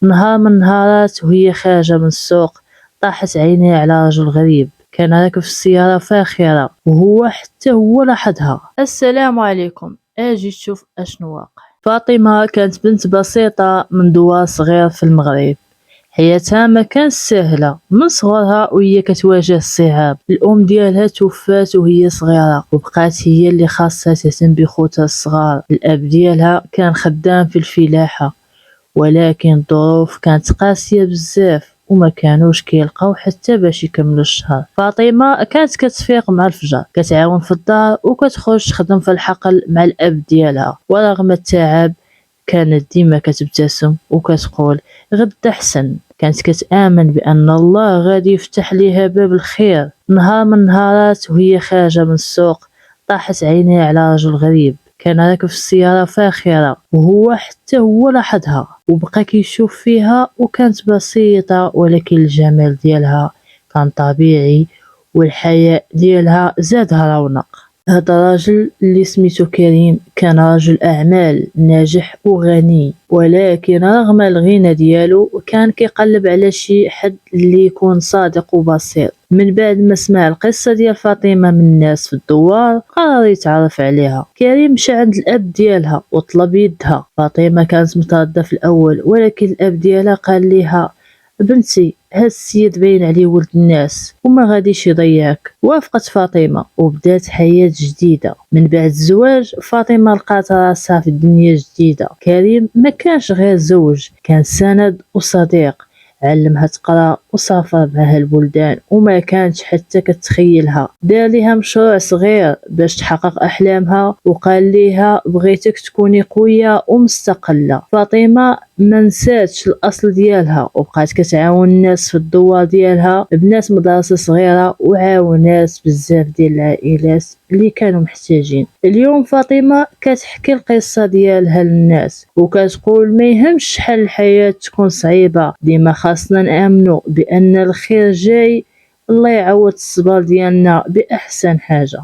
نهار من النهارات وهي خارجة من السوق طاحت عينيها على رجل غريب كان راكب في السيارة فاخرة وهو حتى هو لاحظها. السلام عليكم، اجي تشوف اشنو واقع. فاطمة كانت بنت بسيطة من دوار صغير في المغرب، حياتها ما كانت سهلة، من صغرها وهي كتواجه الصعاب. الام ديالها توفات وهي صغيرة وبقات هي اللي خاصها تهتم بخوتها الصغار. الاب ديالها كان خدام في الفلاحة ولكن الظروف كانت قاسية بزاف وما كانوش كيلقاو حتى باش يكملوا الشهر. فاطمة كانت كتفيق مع الفجر، كتعاون في الدار وكتخرج تخدم في الحقل مع الاب ديالها، ورغم التعب كانت ديما كتبتسم وكتقول غدا حسن. كانت كتآمن بأن الله غادي يفتح ليها باب الخير. نهار من النهارات وهي خارجة من السوق طاحت عينيها على رجل غريب كان راكب في السيارة فاخرة وهو حتى هو لاحظها وبقى كيشوف فيها، وكانت بسيطة ولكن الجمال ديالها كان طبيعي والحياء ديالها زادها رونق. هذا الراجل اللي سميتو كريم كان رجل أعمال ناجح وغني، ولكن رغم الغنى ديالو كان كيقلب على شي حد اللي يكون صادق وبسيط. من بعد ما سمع القصة ديال فاطمة من الناس في الدوار قرر يتعرف عليها. كريم مشى عند الأب ديالها وطلب يدها. فاطمة كانت متردة في الأول ولكن الأب ديالها قال ليها بنتي هاد السيد باين عليه ولد الناس وما غاديش يضيعك. وافقت فاطمة وبدات حياة جديدة. من بعد الزواج فاطمة لقات راسها في دنيا جديدة. كريم ما كانش غير زوج، كان سند وصديق، علمها تقرا وسافر معها البلدان وما كانتش حتى كتخيلها. دار ليها مشروع صغير باش تحقق احلامها وقال ليها بغيتك تكوني قويه ومستقله. فاطمه ما نساتش الاصل ديالها وبقات كتعاون الناس في الدوار ديالها، بنات مدرسه صغيره وعاونات بزاف ديال العائلات اللي كانوا محتاجين. اليوم فاطمه كتحكي القصه ديالها للناس وكتقول ما يهمش شحال الحياه تكون صعيبه، ديما خاصنا نامنوا بان الخير جاي، الله يعوض الصبر ديالنا باحسن حاجه.